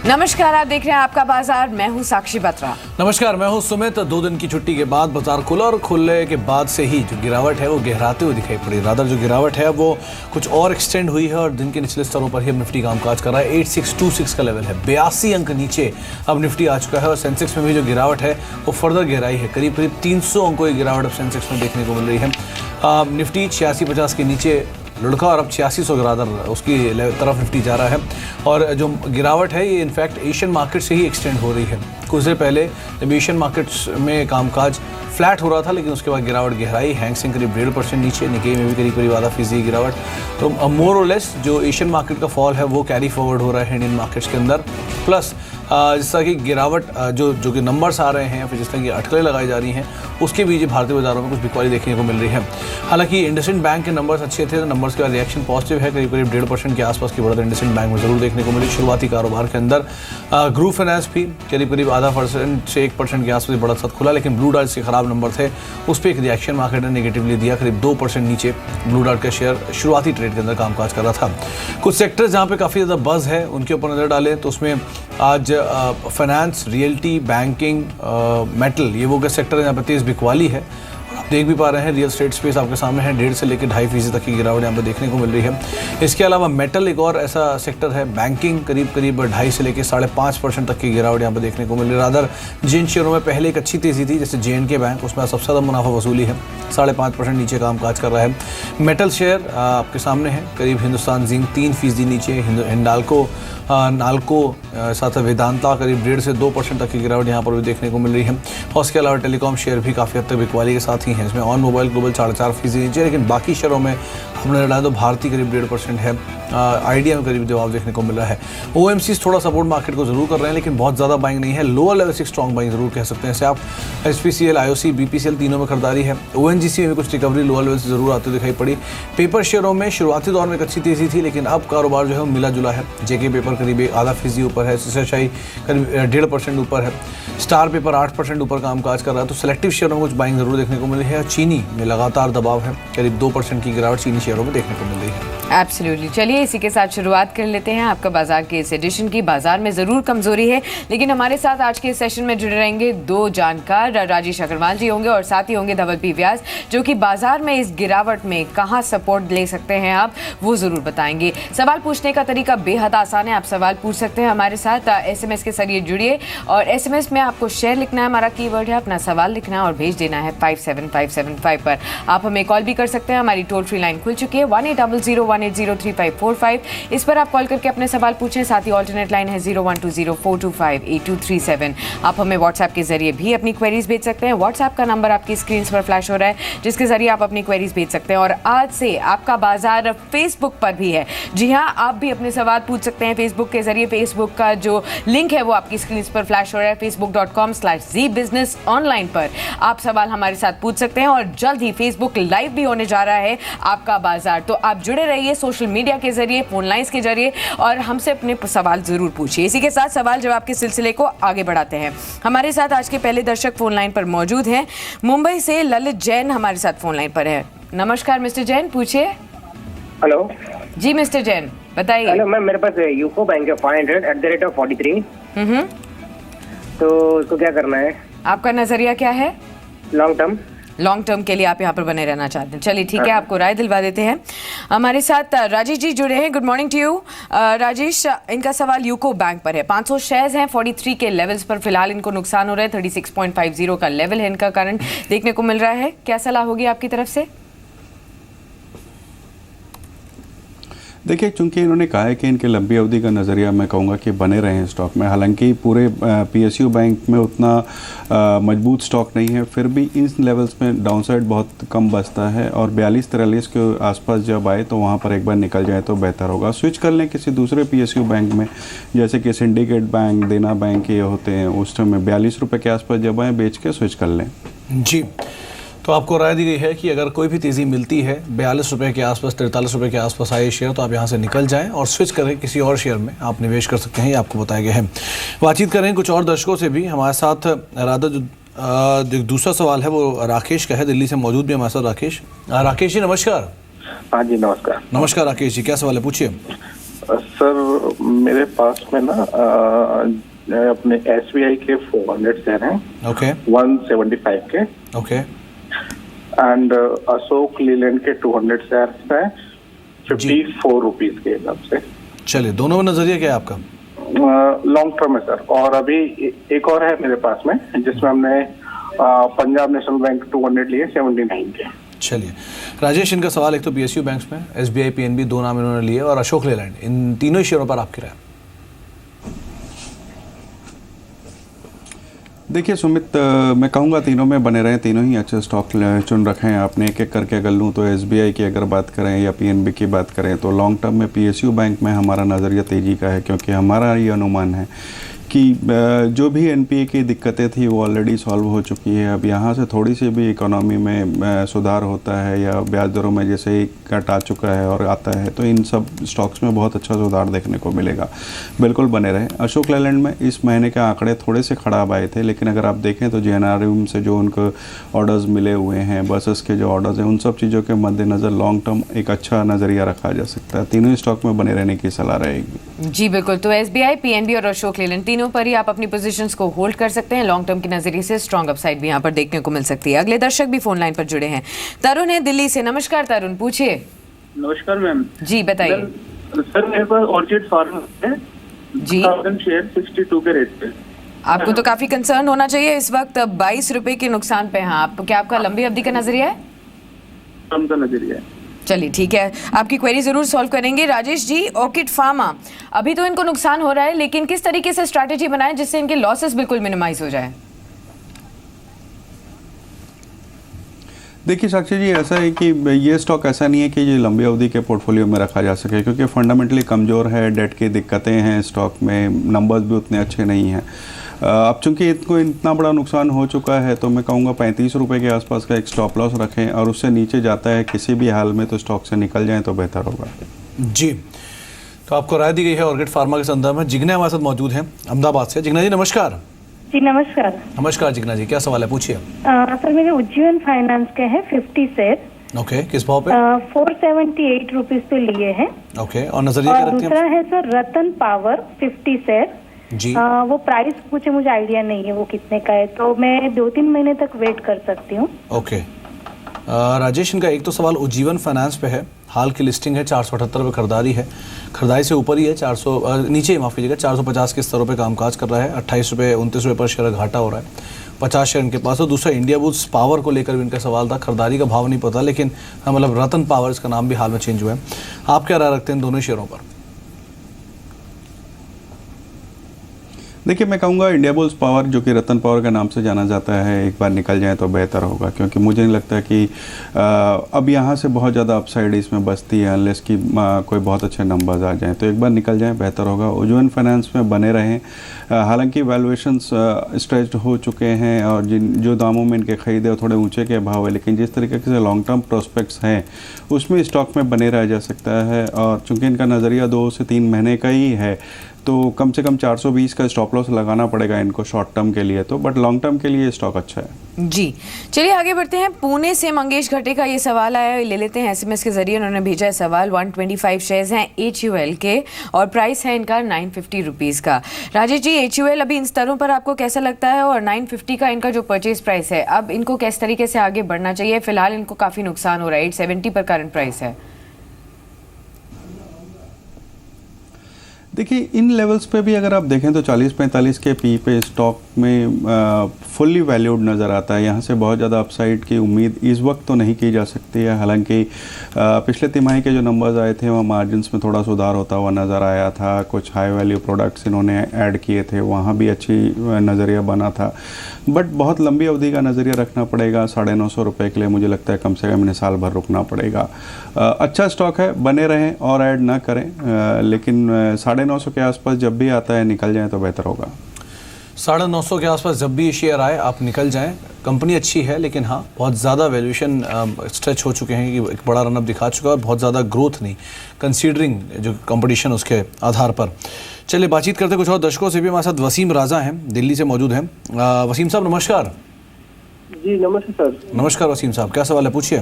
नमस्कार, आप देख रहे हैं आपका बाजार। मैं हूं साक्षी बत्रा। नमस्कार, मैं हूं सुमित। 2 दिन की छुट्टी के बाद बाजार खुला और खुलने के बाद से ही जो गिरावट है वो गहराते हुए दिखाई पड़ी। रादर जो गिरावट है वो कुछ और एक्सटेंड हुई है और दिन के निचले स्तरों पर ही अब निफ्टी कामकाज कर रहा है। 8626 का लेवल है, 82 अंक नीचे अब निफ्टी आ चुका है और सेंसेक्स में भी जो गिरावट है वो फर्दर गहराई है। करीब 300 अंकों की गिरावट अब सेंसेक्स में देखने को मिल रही है। निफ्टी 8650 के नीचे लुढ़का और अब 8600 रादर उसकी तरफ निफ्टी जा रहा है। और जो गिरावट है ये इनफैक्ट एशियन मार्केट से ही एक्सटेंड हो रही है। कुछ देर पहले जब एशियन मार्केट्स में कामकाज फ्लैट हो रहा था, लेकिन उसके बाद गिरावट गहराई। हैंगसेंग करीब 1.5% नीचे, निकेई में भी करीब आधा फीसदी गिरावट। तो मोर और लेस जो एशियन मार्केट का फॉल है वो कैरी फॉरवर्ड हो रहा है इंडियन मार्केट्स के अंदर। प्लस जिस तरह की गिरावट जो कि नंबर्स आ रहे हैं, फिर जिस तरह की अटकलें लगाई जा रही हैं, उसके बीच भारतीय बाजारों में कुछ बिकवाली देखने को मिल रही है। हालांकि इंडसइंड बैंक के नंबर्स अच्छे थे, नंबर्स का रिएक्शन पॉजिटिव है। करीब 1.5% के आसपास की बढ़त इंडसइंड बैंक में जरूर देखने को मिली शुरुआती कारोबार के अंदर। ग्रुप फाइनेंस भी करीब आधा % से 1% के आसपास बढ़त साथ खुला, लेकिन ब्लू डार्ट के खराब नंबर थे, उस पर एक रिएक्शन मार्केट ने नेगेटिवली दिया। करीब 2% नीचे ब्लू डार्ट का शेयर शुरुआती ट्रेड के अंदर कामकाज कर रहा था। कुछ सेक्टर्स जहाँ पे काफ़ी ज़्यादा बज़ है उनके ऊपर नज़र डालें तो उसमें आज फाइनेंस, रियल्टी, बैंकिंग, मेटल, ये वो के सेक्टर यहाँ पर तेज़ बिकवाली है। आप देख भी पा रहे हैं रियल स्टेट स्पेस आपके सामने है, 1.5 से लेकर 2.5% तक की गिरावट यहाँ पर देखने को मिल रही है। इसके अलावा मेटल एक और ऐसा सेक्टर है। बैंकिंग करीब 2.5 से लेकर 5.5% तक की गिरावट यहाँ पर देखने को मिल रही है। रादर जिन शेयरों में पहले एक अच्छी तेज़ी थी, जैसे J&K बैंक, उसमें सबसे ज़्यादा मुनाफा वसूली है, 5.5% नीचे कामकाज कर रहा है। मेटल शेयर आपके सामने है, करीब हिंदुस्तान जिंक 3% नीचे, हिंडाल्को, नाल्को, साथ वेदांता करीब 1.5 से 2% तक की गिरावट यहाँ पर भी देखने को मिल रही है। और उसके अलावा टेलीकॉम शेयर भी काफ़ी हद तक बिकवाली के साथ ही हैं। इसमें ऑन मोबाइल ग्लोबल 4.5% नीचे, लेकिन बाकी शेयरों में हमने डाला तो भारती करीब 1.5% है, आइडिया में करीब जवाब देखने को मिल रहा है। OMCs थोड़ा सपोर्ट मार्केट को जरूर कर रहे हैं, लेकिन बहुत ज़्यादा बाइंग नहीं है। लोअर लेवल से स्ट्रॉन्ग बाइंग जरूर कह सकते हैं। जैसे आप SPCL, IOC, BPCL तीनों में खरीदारी है। ONGC में भी कुछ रिकवरी लोअर लेवल से जरूर आती दिखाई पड़ी। पेपर शेयरों में शुरुआती दौर में एक अच्छी तेज़ी थी, लेकिन अब कारोबार जो है मिला जुला है। JK पेपर करीब आधा फीसदी ऊपर है, SSI करीब 1.5% ऊपर है, स्टार पेपर 8% ऊपर कामकाज कर रहा है। तो सेलेक्टिव शेयरों में कुछ बाइंग जरूर देखने को मिली है। चीनी में लगातार दबाव है, करीब 2% की गिरावट चीनी शेयरों में देखने को मिल रही है। एब्सोल्युटली। चलिए इसी के साथ शुरुआत कर लेते हैं आपका बाजार के इस एडिशन की। बाजार में ज़रूर कमजोरी है, लेकिन हमारे साथ आज के इस सेशन में जुड़े रहेंगे 2 जानकार। राजेश अग्रवाल जी होंगे और साथ ही होंगे धवल पी व्यास, जो कि बाजार में इस गिरावट में कहाँ सपोर्ट ले सकते हैं आप, वो ज़रूर बताएंगे। सवाल पूछने का तरीका बेहद आसान है। आप सवाल पूछ सकते हैं हमारे साथ। SMS के जरिए जुड़िए और SMS में आपको शेयर लिखना है, हमारा कीवर्ड है, अपना सवाल लिखना है और भेज देना है 57575 पर। आप हमें कॉल भी कर सकते हैं, हमारी टोल फ्री लाइन खुल चुकी है 180018035545। इस पर आप कॉल करके अपने सवाल पूछें। साथ ही ऑल्टरनेट लाइन है 012042582237। आप हमें व्हाट्सएप के जरिए भी अपनी क्वेरीज भेज सकते हैं। व्हाट्सएप का नंबर आपकी स्क्रीन पर फ्लैश हो रहा है, जिसके जरिए आप अपनी क्वेरीज भेज सकते हैं। और आज से आपका बाजार फेसबुक पर भी है। जी हाँ, आप भी अपने सवाल पूछ सकते हैं फेसबुक के जरिए। फेसबुक का जो लिंक है वो आपकी स्क्रीन पर फ्लैश हो रहा है, facebook.com/zbusinessonline पर आप सवाल हमारे साथ पूछ सकते हैं। और जल्द ही फेसबुक लाइव भी होने जा रहा है आपका बाजार, तो आप जुड़े रहिए सोशल मीडिया के जरिए, फोन लाइन्स के जरिए और हमसे अपने सवाल जरूर पूछिए। इसी के साथ सवाल जवाब के सिलसिले को आगे बढ़ाते हैं। हमारे साथ आज के पहले दर्शक फोन लाइन पर मौजूद हैं। मुंबई से ललित जैन हमारे साथ फोन लाइन पर है। नमस्कार मिस्टर जैन, पूछिए। हेलो जी मिस्टर जैन बताइए। हेलो मैम, मेरे पास यूको बैंक है 500 तो उसको क्या करना है? आपका नजरिया क्या है? लॉन्ग टर्म के लिए आप यहाँ पर बने रहना चाहते हैं। चलिए ठीक है, आपको राय दिलवा देते हैं। हमारे साथ राजेश जी जुड़े हैं। Good morning to you Rajesh. इनका सवाल यूको बैंक पर है। 500 शेयर्स हैं 43 के लेवल्स पर, फिलहाल इनको नुकसान हो रहा है। 36.50 का लेवल है इनका करंट देखने को मिल रहा है। क्या सलाह होगी आपकी तरफ से? देखिए, चूंकि इन्होंने कहा है कि इनके लंबी अवधि का नज़रिया मैं कहूँगा कि बने रहे हैं स्टॉक में। हालांकि पूरे PSU बैंक में उतना मजबूत स्टॉक नहीं है, फिर भी इन लेवल्स में डाउनसाइड बहुत कम बचता है और 42-43 के आसपास जब आए तो वहाँ पर एक बार निकल जाए तो बेहतर होगा। स्विच कर लें किसी दूसरे PSU बैंक में, जैसे कि सिंडिकेट बैंक, देना बैंक, ये होते हैं। उस टाइम में 42 रुपये के आसपास जब आए बेच के स्विच कर लें। जी, तो आपको राय दी गई है कि अगर कोई भी तेज़ी मिलती है 42 रुपये के आसपास, 43 रुपये के आसपास आए शेयर, तो आप यहाँ से निकल जाएं और स्विच करें, किसी और शेयर में आप निवेश कर सकते हैं, ये आपको बताया गया है। बातचीत करें कुछ और दर्शकों से भी। हमारे साथ राधा जो दूसरा सवाल है वो राकेश का है, दिल्ली से मौजूद भी हमारे साथ राकेश। राकेश जी नमस्कार। हाँ जी नमस्कार। नमस्कार राकेश जी, क्या सवाल है, पूछिए। सर मेरे पास में ना अपने SBI के 400 शेयर हैं, ओके 175 के, ओके एंड अशोक लीलैंड के 200 शेयर हैं 54 रुपीज के हिसाब से। चलिए, दोनों में नजरिया क्या है आपका? लॉन्ग टर्म है सर। और अभी एक और है मेरे पास में जिसमें हमने पंजाब नेशनल बैंक 200 लिए 79 के। चलिए राजेश, इनका सवाल एक तो PSU बैंक्स में SBI PNB दो नाम इन्होंने लिए और अशोक लेलैंड, इन तीनों ही शेयरों पर आपकी राय? देखिए सुमित, मैं कहूँगा तीनों में बने रहें, तीनों ही अच्छे स्टॉक चुन रखे हैं आपने। एक एक करके अगर लूँ तो SBI की अगर बात करें या PNB की बात करें तो लॉन्ग टर्म में PSU बैंक में हमारा नज़रिया तेज़ी का है, क्योंकि हमारा ये अनुमान है कि जो भी NPA की दिक्कतें थी वो ऑलरेडी सॉल्व हो चुकी है। अब यहाँ से थोड़ी सी भी इकोनॉमी में सुधार होता है या ब्याज दरों में जैसे ही कट आ चुका है और आता है, तो इन सब स्टॉक्स में बहुत अच्छा सुधार देखने को मिलेगा। बिल्कुल बने रहे। अशोक लेलैंड में इस महीने के आंकड़े थोड़े से खराब आए थे, लेकिन अगर आप देखें तो JNRM से जो उनको ऑर्डर्स मिले हुए हैं, बसेस के जो ऑर्डर्स हैं, उन सब चीज़ों के मद्देनज़र लॉन्ग टर्म एक अच्छा नज़रिया रखा जा सकता है। तीनों ही स्टॉक में बने रहने की सलाह रहेगी। जी बिल्कुल, तो SBI PNB और अशोक लेलैंड तीनों पर ही आप अपनी पोजीशंस को होल्ड कर सकते हैं। लॉन्ग टर्म के नजरिए से स्ट्रॉन्ग अपसाइड भी यहाँ पर देखने को मिल सकती है। अगले दर्शक भी फोन लाइन पर जुड़े हैं। तरुण है दिल्ली से। नमस्कार तरुण, पूछिए। नमस्कार मैम जी बताइए। सर मेरे पास ऑर्चिड फार्म है जी, 1000 शेयर 62 के रेट पे। आपको तो काफी कंसर्न होना चाहिए इस वक्त, 22 रुपए के नुकसान पे हैं आप। क्या आपका लंबी अवधि का नजरिया है? कम का नजरिया है। चलिए ठीक है, आपकी क्वेरी जरूर सॉल्व करेंगे। राजेश जी, ऑर्किड फार्मा, अभी तो इनको नुकसान हो रहा है, लेकिन किस तरीके से स्ट्रैटेजी बनाएं जिससे इनके लॉसेस बिल्कुल मिनिमाइज हो जाए? देखिए साक्षी जी, ऐसा है कि ये स्टॉक ऐसा नहीं है कि ये लंबी अवधि के पोर्टफोलियो में रखा जा सके, क्योंकि फंडामेंटली कमज़ोर है, डेट की दिक्कतें हैं स्टॉक में, नंबर्स भी उतने अच्छे नहीं हैं। अब चूंकि इनको इतना बड़ा नुकसान हो चुका है तो मैं कहूँगा 35 रुपये के आसपास का एक स्टॉप लॉस रखें, और उससे नीचे जाता है किसी भी हाल में तो स्टॉक से निकल जाएँ तो बेहतर होगा। जी, तो आपको राय दी गई है ऑर्किड फार्मा के संदर्भ में। जिग्ना हमारे साथ मौजूद हैं अहमदाबाद से। जिग्ना जी नमस्कार। जी नमस्कार। नमस्कार जिग्ना जी, क्या सवाल है, पूछिए। सर मेरे उज्जीवन फाइनेंस के हैं 50 शेयर। ओके, किस भाव पे? 478 रुपीज पे लिए हैं। ओके, और नजरिया क्या और रखते हैं? दूसरा है सर रतन पावर 50 शेयर। जी, वो प्राइस मुझे आइडिया नहीं है वो कितने का है, तो मैं 2-3 महीने तक वेट कर सकती हूँ। ओके। राजेश, इनका एक तो सवाल उज्जीवन फाइनेंस पे है। हाल की लिस्टिंग है 478 रुपये, खरीदारी है, खरीदारी से ऊपर ही है, 400 नीचे ही माफ़ कीजिएगा, 450 के स्तरों पे कामकाज कर रहा है। 28 रुपये 29 रुपये पर शेयर घाटा हो रहा है। 50 शेयर इनके पास। और दूसरा इंडिया बुल्स पावर को लेकर भी इनका सवाल था, खरीदारी का भाव नहीं पता, लेकिन मतलब रतन पावर इसका नाम भी हाल में चेंज हुआ है। आप क्या राय रखते हैं दोनों शेयरों पर? देखिए मैं कहूँगा इंडिया बुल्स पावर, जो कि रतन पावर के नाम से जाना जाता है, एक बार निकल जाए तो बेहतर होगा, क्योंकि मुझे नहीं लगता कि अब यहाँ से बहुत ज़्यादा अपसाइड इसमें बचती है, अनलेस कि कोई बहुत अच्छे नंबर्स आ जाएं, तो एक बार निकल जाएं बेहतर होगा। उज्जीवन फाइनेंस में बने रहें। हालांकि वैल्यूएशंस स्ट्रेच्ड हो चुके हैं और जो दामों में इनके खरीदे वो थोड़े ऊँचे के भाव है, लेकिन जिस तरीके से लॉन्ग टर्म प्रोस्पेक्ट्स हैं उसमें स्टॉक में बने रह जा सकता है। और चूँकि इनका नज़रिया 2 से 3 महीने का ही है, तो कम से कम 420 का स्टॉप लॉस लगाना पड़ेगा इनको शॉर्ट टर्म के लिए, तो बट लॉन्ग टर्म के लिए स्टॉक अच्छा है। जी चलिए आगे बढ़ते हैं। पुणे से मंगेश घटे का ये सवाल आया है, ले लेते हैं। SMS के जरिए उन्होंने भेजा है सवाल। 125 शेयर्स हैं HUL के और प्राइस है इनका 950 रुपीज़ का। राजेश जी, HUL अभी इन स्तरों पर आपको कैसा लगता है, और 950 का इनका जो परचेज प्राइस है, अब इनको किस तरीके से आगे बढ़ना चाहिए? फिलहाल इनको काफ़ी नुकसान हो रहा है, 870 पर करंट प्राइस है। देखिए इन लेवल्स पे भी अगर आप देखें तो 40-45 के पी पे स्टॉक में फुल्ली वैल्यूड नज़र आता है। यहाँ से बहुत ज़्यादा अपसाइड की उम्मीद इस वक्त तो नहीं की जा सकती है। हालांकि पिछले तिमाही के जो नंबर्स आए थे वहाँ मार्जिन्स में थोड़ा सुधार होता हुआ नज़र आया था। कुछ हाई वैल्यू प्रोडक्ट्स इन्होंने ऐड किए थे, वहाँ भी अच्छी नज़रिया बना था। बट बहुत लंबी अवधि का नज़रिया रखना पड़ेगा। 950 रुपये के लिए मुझे लगता है कम से कम इन्हें साल भर रुकना पड़ेगा। अच्छा स्टॉक है, बने रहें और ऐड ना करें, लेकिन 950 के आसपास जब भी आता है निकल जाए तो बेहतर होगा। 950 के आसपास जब भी ये शेयर आए आप निकल जाएं। कंपनी अच्छी है, लेकिन हाँ बहुत ज़्यादा वैल्यूएशन स्ट्रेच हो चुके हैं कि एक बड़ा रनअप दिखा चुका है और बहुत ज़्यादा ग्रोथ नहीं, कंसीडरिंग जो कंपटीशन उसके आधार पर। चलिए बातचीत करते कुछ और दर्शकों से भी। हमारे साथ वसीम राजा हैं, दिल्ली से मौजूद हैं। वसीम साहब नमस्कार। जी नमस्ते सर। नमस्कार वसीम साहब, क्या सवाल है, पूछिए।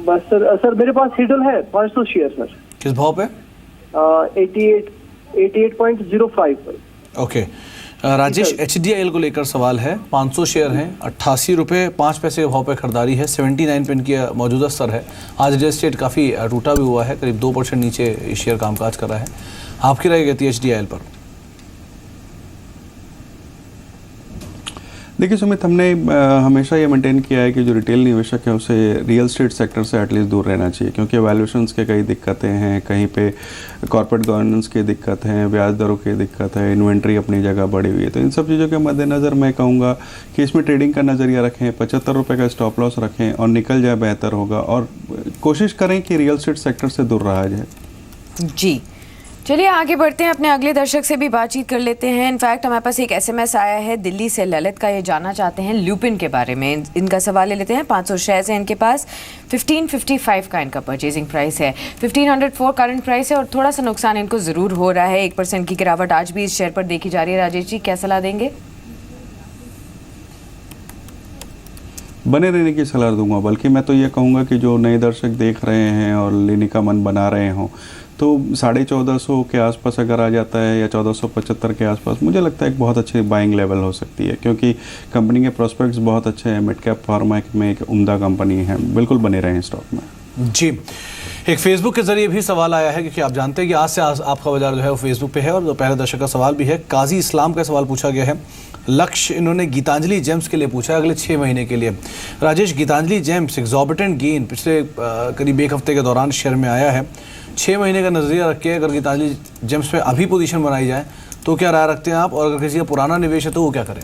बस सर मेरे पास हिडल है 500 शेयर सर। किस भाव पे? 88.05 पर। ओके राजेश, HDIL को लेकर सवाल है। 500 शेयर हैं, 88 रुपये 5 पैसे के भाव पे खरीदारी है, 79 पे इनकी मौजूदा स्तर है। आज रियल एस्टेट काफ़ी टूटा भी हुआ है, करीब 2% नीचे शेयर कामकाज कर रहा है। आपकी राय कहती है HDIL पर? देखिए सुमित, हमने हमेशा ये मेंटेन किया है कि जो रिटेल निवेशक है उसे रियल एस्टेट सेक्टर से एटलीस्ट दूर रहना चाहिए, क्योंकि वैल्यूएशंस के कई दिक्कतें हैं, कहीं पे कॉर्पोरेट गवर्नेंस की दिक्कत है, ब्याज दरों की दिक्कत है, इन्वेंट्री अपनी जगह बढ़ी हुई है। तो इन सब चीज़ों के मद्देनज़र मैं कहूँगा कि इसमें ट्रेडिंग का नज़रिया रखें, 75 रुपये का स्टॉप लॉस रखें और निकल जाए बेहतर होगा, और कोशिश करें कि रियल एस्टेट सेक्टर से दूर रहा जाए। जी चलिए आगे बढ़ते हैं, अपने अगले दर्शक से भी बातचीत कर लेते हैं। इनफैक्ट हमारे पास एक SMS आया है दिल्ली से ललित का, ये जानना चाहते हैं ल्यूपिन के बारे में। इनका सवाल ले लेते हैं। 500 शेयर्स हैं इनके पास, 1555 का इनका परचेजिंग प्राइस है, 1504 करंट प्राइस है और थोड़ा सा नुकसान इनको ज़रूर हो रहा है। 1% की गिरावट आज भी इस शेयर पर देखी जा रही है। राजेश जी क्या सलाह देंगे? बने रहने की सलाह दूंगा, बल्कि मैं तो ये कहूँगा कि जो नए दर्शक देख रहे हैं और लेने का मन बना रहे हों तो 1450 के आसपास अगर आ जाता है या 1475 के आसपास, मुझे लगता है एक बहुत अच्छी बाइंग लेवल हो सकती है, क्योंकि कंपनी के प्रोस्पेक्ट्स बहुत अच्छे हैं। मिड कैप फार्मा में एक उम्दा कंपनी है, बिल्कुल बने रहें स्टॉक में। जी एक फेसबुक के जरिए भी सवाल आया है, क्योंकि आप जानते हैं कि आज से आपका बाजार जो है वो फेसबुक पे है, और पहले दर्शक का सवाल भी है। काजी इस्लाम का सवाल पूछा गया है। लक्ष्य इन्होंने गीतांजलि जेम्स के लिए पूछा है अगले 6 महीने के लिए। राजेश, गीतांजलि जेम्स एग्जॉर्बिटेंट गेन पिछले करीब 1 हफ्ते के दौरान शेयर में आया है। 6 महीने का नजरिया रख के अगर गीतांजलि जेम्स में अभी पोजीशन बनाई जाए तो क्या राय रखते हैं आप, और अगर किसी का पुराना निवेश है तो वो क्या करें?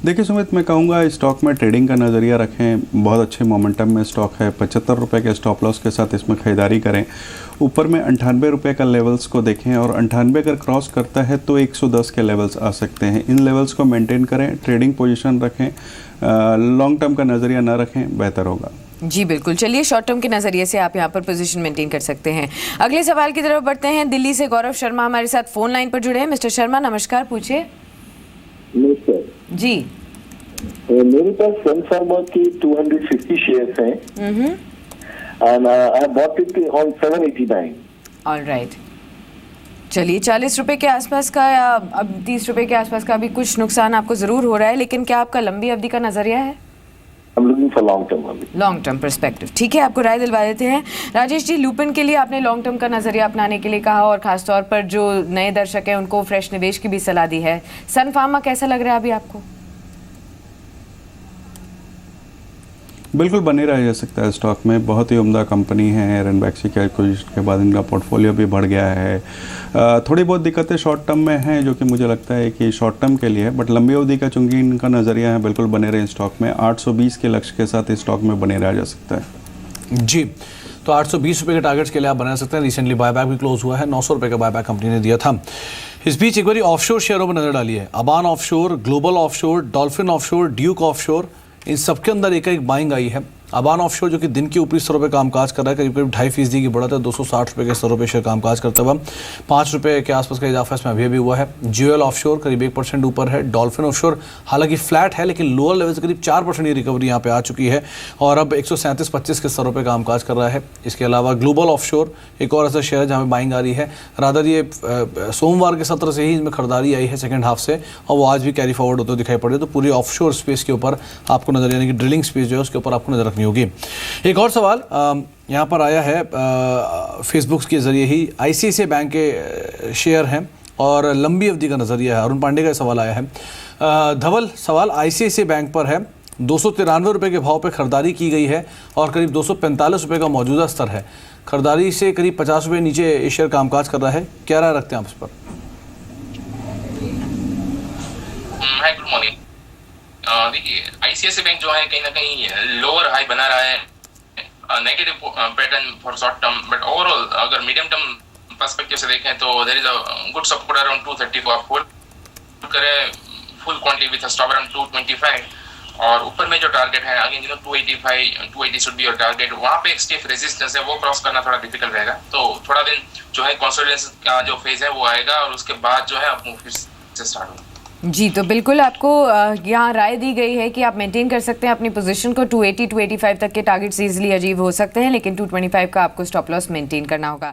देखिए सुमित, मैं कहूँगा स्टॉक में ट्रेडिंग का नज़रिया रखें। बहुत अच्छे मोमेंटम में स्टॉक है, 75 रुपये के स्टॉप लॉस के साथ इसमें ख़रीदारी करें। ऊपर में 98 रुपये का लेवल्स को देखें, और 98 अगर क्रॉस करता है तो 110 के लेवल्स आ सकते हैं। इन लेवल्स को मेंटेन करें, ट्रेडिंग पोजीशन रखें, लॉन्ग टर्म का नज़रिया ना रखें, बेहतर होगा। जी बिल्कुल, चलिए शॉर्ट टर्म के नज़रिए से आप यहाँ पर पोजीशन मेंटेन कर सकते हैं। अगले सवाल की तरफ बढ़ते हैं। दिल्ली से गौरव शर्मा हमारे साथ फ़ोन लाइन पर जुड़े हैं। मिस्टर शर्मा नमस्कार, पूछिए। नमस्कार जी, मेरे पास सन फार्मा की 250 शेयर्स हैं and I bought it on 789. Alright, चलिए 40 रुपये के आसपास का या अब 30 रुपये के आसपास का अभी कुछ नुकसान आपको ज़रूर हो रहा है, लेकिन क्या आपका लंबी अवधि का नज़रिया है? I'm looking for long term अभी। लॉन्ग टर्म पर्सपेक्टिव, ठीक है, आपको राय दिलवा देते हैं। राजेश जी, ल्यूपिन के लिए आपने लॉन्ग टर्म का नज़रिया अपनाने के लिए कहा, और खासतौर पर जो नए दर्शक हैं उनको फ्रेश निवेश की भी सलाह दी है। सन फार्मा कैसा लग रहा है अभी आपको? बिल्कुल बने रहा जा सकता है स्टॉक में, बहुत ही उम्दा कंपनी है। एरन बैक्सी के एक्विजिशन के बाद इनका पोर्टफोलियो भी बढ़ गया है। थोड़ी बहुत दिक्कतें शॉर्ट टर्म में हैं, जो कि मुझे लगता है कि शॉर्ट टर्म के लिए है, बट लंबी अवधि का चूंकि इनका नज़रिया है, बिल्कुल बने रहे स्टॉक में। 820 के लक्ष्य के साथ इस स्टॉक में बने रहा जा सकता है। जी, तो 820 रुपये के टारगेट्स के लिए आप बना सकते हैं। रिसेंटली बायबैक भी क्लोज हुआ है, 900 रुपये का बायबैक कंपनी ने दिया था। इस बीच एक बार ऑफशोर शेयरों पर नजर डालिए। Aban offshore, global offshore, dolphin offshore, duke offshore, इन सबके अंदर एक बाइंग आई है। अबान ऑफशोर जो कि दिन के ऊपरी स्तरों पे कामकाज कर रहा है, करीब करीब 2.5% की बढ़त है, 260 रुपये के स्तरों पे शेयर कामकाज करता हुआ 5 रुपये के आसपास का इजाफा इसमें अभी हुआ है। ज्यूएल ऑफशोर करीब 1% ऊपर है। डॉल्फिन ऑफशोर हालांकि फ्लैट है, लेकिन लोअर लेवल से करीब 4% की रिकवरी यहाँ पे आ चुकी है और अब 137.25 के स्तरों पे कामकाज कर रहा है। इसके अलावा ग्लोबल ऑफशोर एक और ऐसा शेयर है जहाँ पे बाइंग आ रही है। रादर ये सोमवार के सत्र से ही इसमें खरीदारी आई है सेकेंड हाफ से, और वो आज भी कैरी फॉरवर्ड होते दिखाई पड़ रही है। तो पूरी ऑफशोर स्पेस के ऊपर आपको नजर, यानी कि ड्रिलिंग स्पेस जो है उसके ऊपर आपको नजर रखनी होगी। एक और सवाल यहाँ पर आया है फेसबुक के जरिए ही। आईसीआईसीआई बैंक के शेयर हैं और लंबी अवधि का नज़रिया है। अरुण पांडे का सवाल आया है। धवल, सवाल आईसीआईसीआई बैंक पर है। 293 रुपये के भाव पर खरीदारी की गई है और करीब 245 रुपये का मौजूदा स्तर है। खरीदारी से करीब 50 रुपये नीचे ये शेयर कामकाज कर रहा है। क्या राय रखते हैं आप इस पर? हाय, गुड मॉर्निंग। देखिए, आईसीआईसीआई बैंक जो है कहीं ना कहीं लोअर हाई बना रहा है, negative pattern for short term, but overall अगर मीडियम टर्म पर्सपेक्टिव से देखें तो there is a good support around 230 को आप होल्ड करें full quantity with a stop around 225, और ऊपर में जो टारगेट है again 285 280 should be your target. वहां पे एक स्टिफ रेजिस्टेंस है, वो क्रॉस करना थोड़ा डिफिकल्ट रहेगा। तो थोड़ा दिन जो है कंसोलिडेशन का जो फेज है वो आएगा और उसके बाद जो है आप मूव फिर से स्टार्ट होगा। जी, तो बिल्कुल आपको यहाँ राय दी गई है कि आप मेंटेन कर सकते हैं अपनी पोजीशन को। 280 285 तक के टारगेट्स इजीली अचीव हो सकते हैं, लेकिन 225 का आपको स्टॉप लॉस मेंटेन करना होगा।